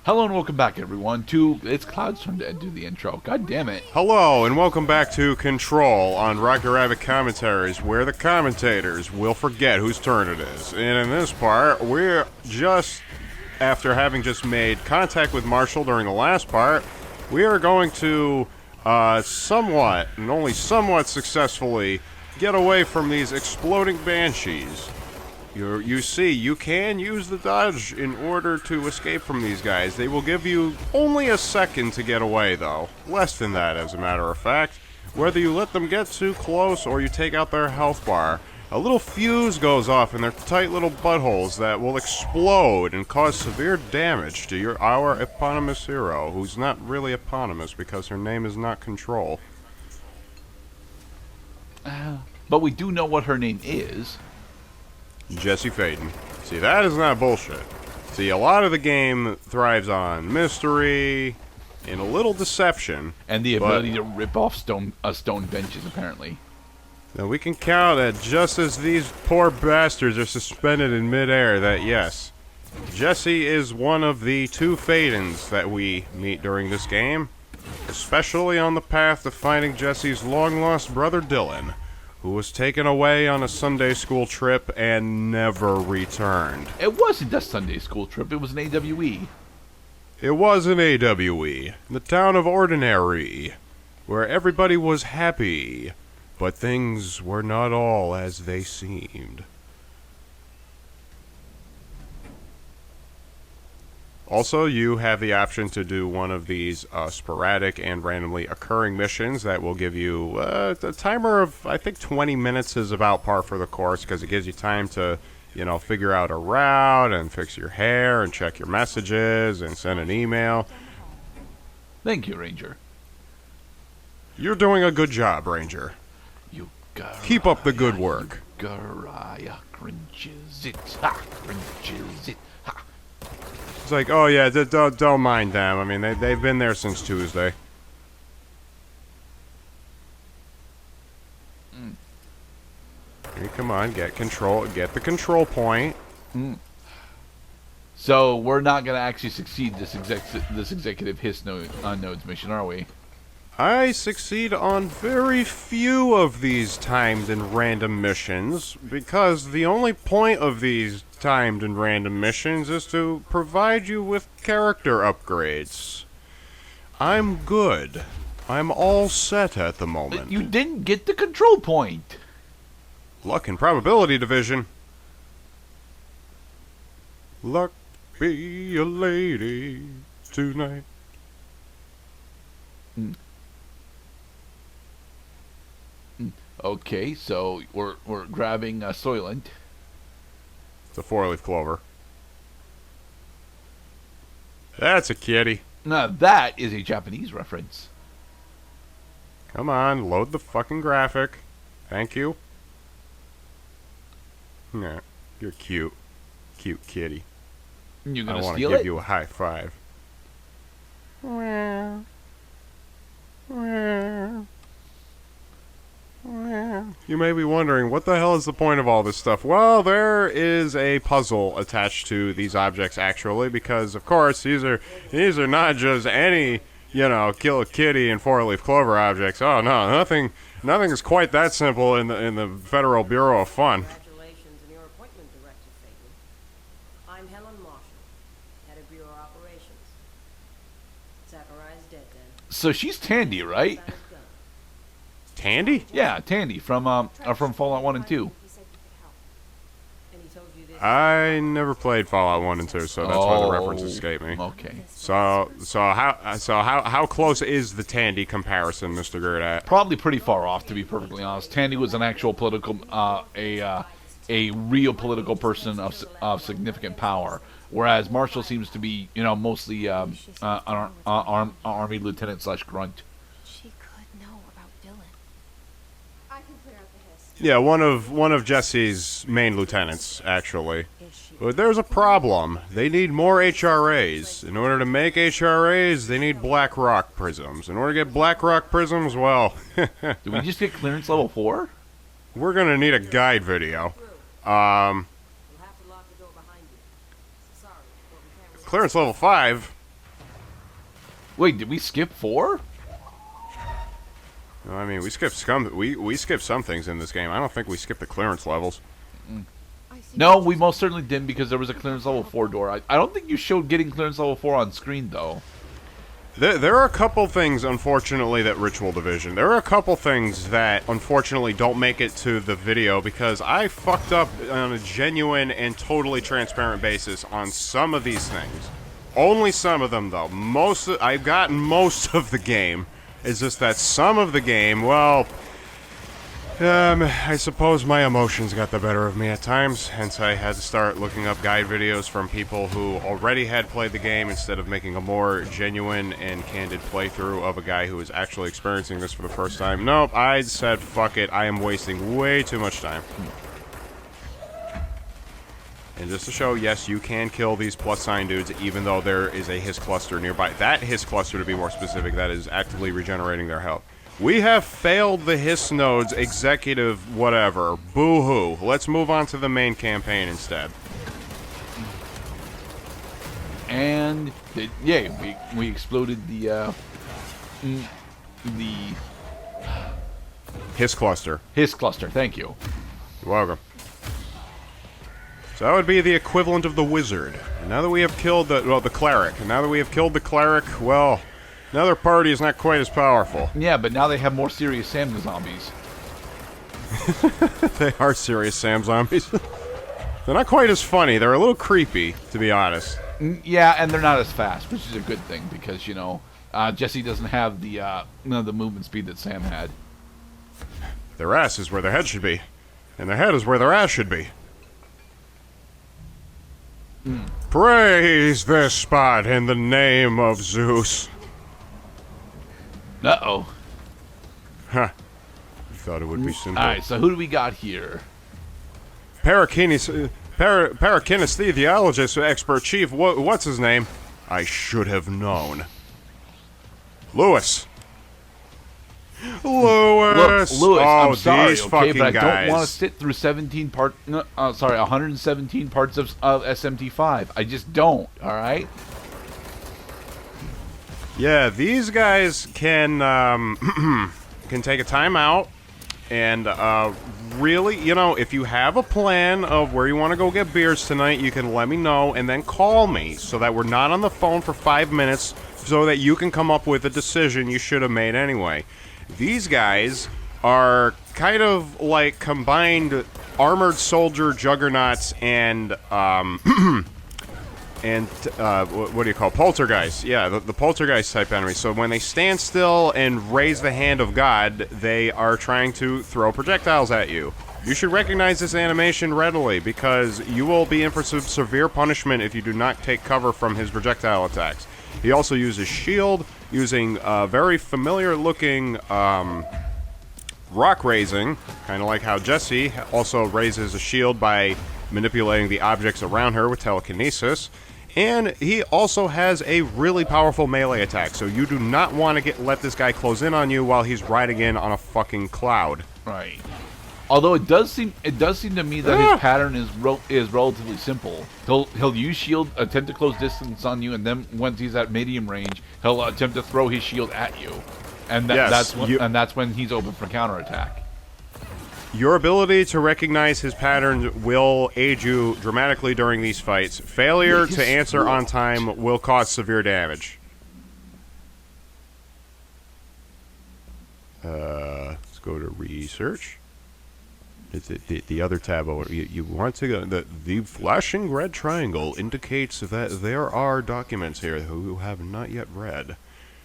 Hello and welcome back, everyone, to... It's Cloud's turn to do the intro. God damn it. Hello, and welcome back to Control on Roger Rabbit Commentaries, where the commentators will forget whose turn it is. And in this part, we're just, after having just made contact with Marshall during the last part, we are going to, somewhat, and only somewhat successfully, get away from these exploding banshees. You see, you can use the dodge in order to escape from these guys. They will give you only a second to get away, though. Less than that, as a matter of fact. Whether you let them get too close or you take out their health bar, a little fuse goes off in their tight little buttholes that will explode and cause severe damage to our eponymous hero, who's not really eponymous because her name is not Control. But we do know what her name is. Jesse Faden. See, that is not bullshit. See, a lot of the game thrives on mystery and a little deception. And the ability to rip off stone benches, apparently. Now we can count that just as these poor bastards are suspended in midair, that yes, Jesse is one of the two Fadens that we meet during this game, especially on the path to finding Jesse's long-lost brother Dylan, who was taken away on a Sunday school trip and never returned. It wasn't a Sunday school trip, it was an AWE. It was an AWE, the town of Ordinary, where everybody was happy, but things were not all as they seemed. Also, you have the option to do one of these sporadic and randomly occurring missions that will give you a timer of, I think 20 minutes is about par for the course, because it gives you time to, figure out a route and fix your hair and check your messages and send an email. Thank you, Ranger. You're doing a good job, Ranger. Keep up the good work. Gariah cringes it, ha, cringes it, ha. It's like, oh yeah, don't mind them. I mean, they've been there since Tuesday. Hey, come on, get the control point. So we're not going to actually succeed this executive hiss nodes mission, are we? I succeed on very few of these timed and random missions, because the only point of these timed and random missions is to provide you with character upgrades. I'm good. I'm all set at the moment. You didn't get the control point. Luck and probability division. Luck be a lady tonight. Okay, so we're grabbing Soylent. It's a four-leaf clover. That's a kitty. Now that is a Japanese reference. Come on, load the fucking graphic. Thank you. Nah, you're cute. Cute kitty. You gonna I want to steal give it? you a high five. You may be wondering, what the hell is the point of all this stuff? Well, there is a puzzle attached to these objects, actually, because, of course, these are not just any, kill a kitty and four-leaf clover objects. Oh, no, nothing is quite that simple in the Federal Bureau of Fun. Congratulations on your appointment, Director Phaeton. I'm Helen Marshall, head of Bureau Operations. Zachariah's dead then. So she's Tandy, right? That is done. Tandy? Yeah, Tandy from Fallout 1 and 2. He said you could help. And he told you this. I never played Fallout 1 and 2, so that's why the references escape me. Okay. So how close is the Tandy comparison, Mr. Gerdat? Probably pretty far off, to be perfectly honest. Tandy was an actual political, a real political person of significant power, whereas Marshall seems to be, mostly an army lieutenant / grunt. She could know about Dylan. I can clear out the hiss. Yeah, one of Jesse's main lieutenants, actually. But there's a problem. They need more HRAs. In order to make HRAs, they need Black Rock prisms. In order to get Black Rock prisms, well, Did we just get clearance level 4? we're gonna need a guide video. You'll have to lock the door behind you. Sorry, but we can't Clearance level 5. Wait, did we skip 4? No, I mean, we skipped some things in this game. I don't think we skipped the clearance levels. No, we most certainly didn't because there was a clearance level 4 door. I don't think you showed getting clearance level 4 on screen, though. There are a couple things, unfortunately, that Ritual Division. There are a couple things that, unfortunately, don't make it to the video because I fucked up on a genuine and totally transparent basis on some of these things. Only some of them, though. I've gotten most of the game. It's just that some of the game, well... I suppose my emotions got the better of me at times, hence I had to start looking up guide videos from people who already had played the game instead of making a more genuine and candid playthrough of a guy who is actually experiencing this for the first time. Nope, I said fuck it, I am wasting way too much time. And just to show, yes, you can kill these plus sign dudes even though there is a hiss cluster nearby. That hiss cluster, to be more specific, that is actively regenerating their health. We have failed the hiss node's executive whatever. Boo-hoo. Let's move on to the main campaign instead. And, yeah, we exploded the Hiss cluster. hiss cluster, thank you. You're welcome. So that would be the equivalent of the wizard. And now that we have killed the cleric. And now that we have killed the cleric, well... Another party is not quite as powerful. Yeah, but now they have more serious Sam zombies. They are serious Sam zombies. They're not quite as funny. They're a little creepy, to be honest. Yeah, and they're not as fast, which is a good thing because, you know, Jesse doesn't have the movement speed that Sam had. Their ass is where their head should be. And their head is where their ass should be. Praise this spot in the name of Zeus. Uh-oh. Huh. I thought it would be simple. Alright, so who do we got here? Parakinesthesiologist expert chief, what's his name? I should have known. Lewis. Lewis! Look, Lewis, oh, I'm sorry, these okay, fucking but I guys. don't want to sit through 117 parts of SMT5. I just don't, alright? Yeah, these guys can can take a time out and really, you know, if you have a plan of where you want to go get beers tonight, you can let me know and then call me so that we're not on the phone for 5 minutes so that you can come up with a decision you should have made anyway. These guys are kind of like combined armored soldier juggernauts and what do you call poltergeist? Yeah, the poltergeist type enemy. So when they stand still and raise the hand of God, they are trying to throw projectiles at you. You should recognize this animation readily because you will be in for some severe punishment if you do not take cover from his projectile attacks. He also uses shield, using very familiar looking rock raising, kind of like how Jessie also raises a shield by manipulating the objects around her with telekinesis. And he also has a really powerful melee attack, so you do not want to let this guy close in on you while he's riding in on a fucking cloud. Right. Although it does seem to me that his pattern is relatively simple. He'll use shield, attempt to close distance on you, and then once he's at medium range, he'll attempt to throw his shield at you, and that's when he's open for counterattack. Your ability to recognize his patterns will aid you dramatically during these fights. Failure to answer on time will cause severe damage. Let's go to research. It's the other tab over. You want to go. The flashing red triangle indicates that there are documents here who you have not yet read.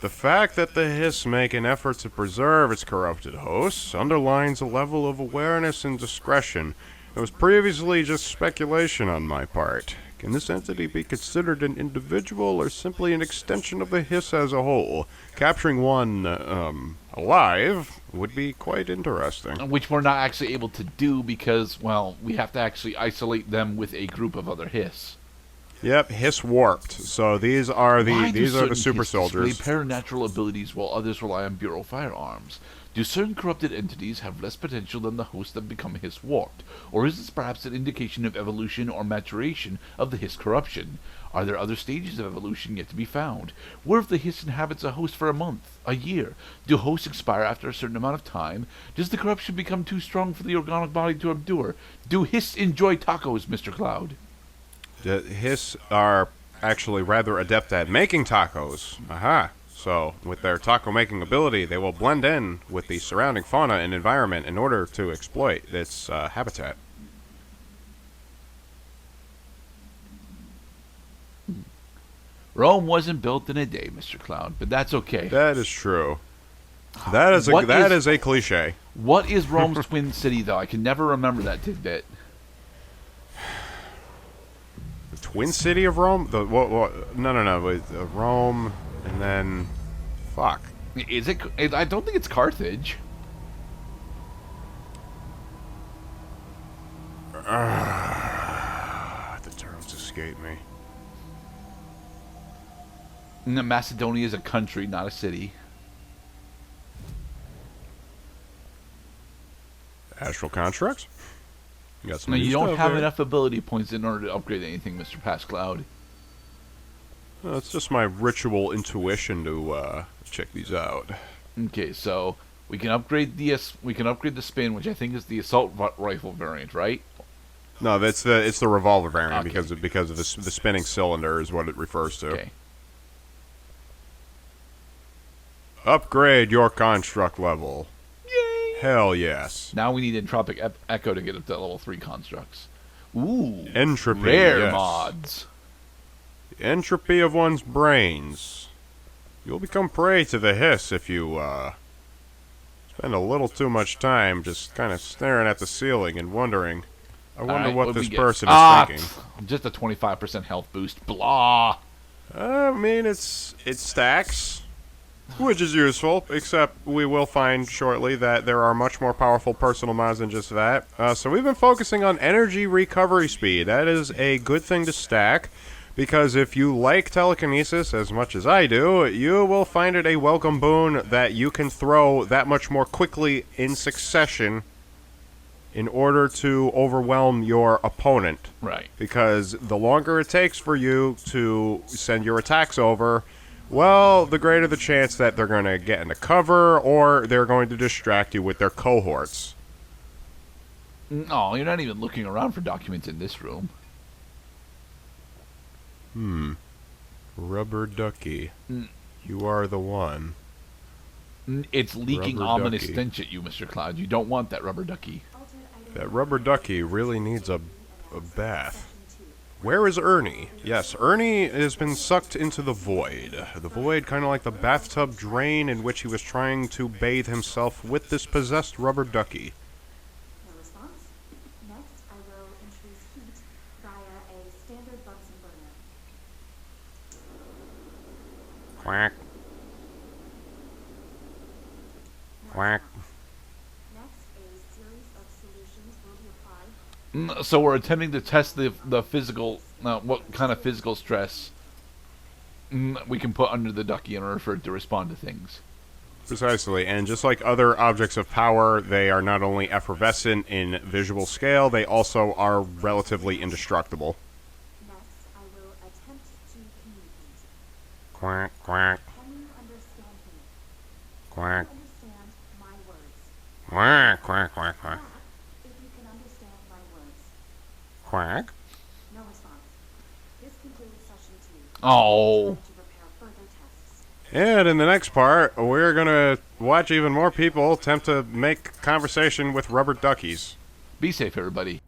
The fact that the Hiss make an effort to preserve its corrupted hosts underlines a level of awareness and discretion that was previously just speculation on my part. Can this entity be considered an individual or simply an extension of the Hiss as a whole? Capturing one, alive would be quite interesting. Which we're not actually able to do because, well, we have to actually isolate them with a group of other Hiss. Yep, Hiss warped. So these are the super soldiers. Display paranatural abilities while others rely on Bureau firearms. Do certain corrupted entities have less potential than the hosts that become Hiss warped? Or is this perhaps an indication of evolution or maturation of the Hiss corruption? Are there other stages of evolution yet to be found? What if the Hiss inhabits a host for a month, a year? Do hosts expire after a certain amount of time? Does the corruption become too strong for the organic body to endure? Do Hiss enjoy tacos, Mr. Cloud? The Hiss are actually rather adept at making tacos. Aha. So, with their taco-making ability, they will blend in with the surrounding fauna and environment in order to exploit its habitat. Rome wasn't built in a day, Mr. Cloud, but that's okay. That is true. That is a cliche. What is Rome's twin city, though? I can never remember that tidbit. The Twin City of Rome? No. Wait, Rome, and then... Fuck. Is it? I don't think it's Carthage. The terms escape me. No, Macedonia is a country, not a city. Astral constructs? You got some No, new you don't stuff have there. enough ability points in order to upgrade anything, Mr. Passcloud. No, it's just my ritual intuition to check these out. Okay, so we can upgrade the spin, which I think is the assault rifle variant, right? No, it's the revolver variant Okay. because of the spinning cylinder is what it refers to. Okay. Upgrade your construct level. Yay! Hell yes. Now we need Entropic Echo to get up to level 3 constructs. Ooh. Entropy. Rare yes. mods. The entropy of one's brains. You'll become prey to the Hiss if you spend a little too much time just kind of staring at the ceiling and wondering, I wonder Alright, what what'd this we get? person is thinking. Just a 25% health boost. Blah. I mean, it stacks, which is useful, except we will find shortly that there are much more powerful personal mods than just that. So we've been focusing on energy recovery speed. That is a good thing to stack, because if you like telekinesis as much as I do, you will find it a welcome boon that you can throw that much more quickly in succession in order to overwhelm your opponent. Right. Because the longer it takes for you to send your attacks over, well, the greater the chance that they're going to get into cover or they're going to distract you with their cohorts. No, you're not even looking around for documents in this room. Rubber ducky. You are the one. It's leaking Rubber ominous ducky. stench at you, Mr. Cloud. You don't want that rubber ducky. That rubber ducky really needs a bath. Where is Ernie? Yes, Ernie has been sucked into the void. The void, kind of like the bathtub drain in which he was trying to bathe himself with this possessed rubber ducky. No response. Next, I will introduce heat via a standard Bunsen burner. Quack. Quack. Next, a series of solutions will be applied. So we're attempting to test the physical, what kind of physical stress we can put under the ducky in order for it to respond to things. Precisely, and just like other objects of power, they are not only effervescent in visual scale, they also are relatively indestructible. Next, I will attempt to communicate. Quack, quack, Can you understand me? quack, Understand my words? quack, quack, quack, quack, Clap if you can understand my words. quack. No response. This concludes session 2. Oh. To prepare further tests. And in the next part, we're gonna watch even more people attempt to make conversation with rubber duckies. Be safe, everybody.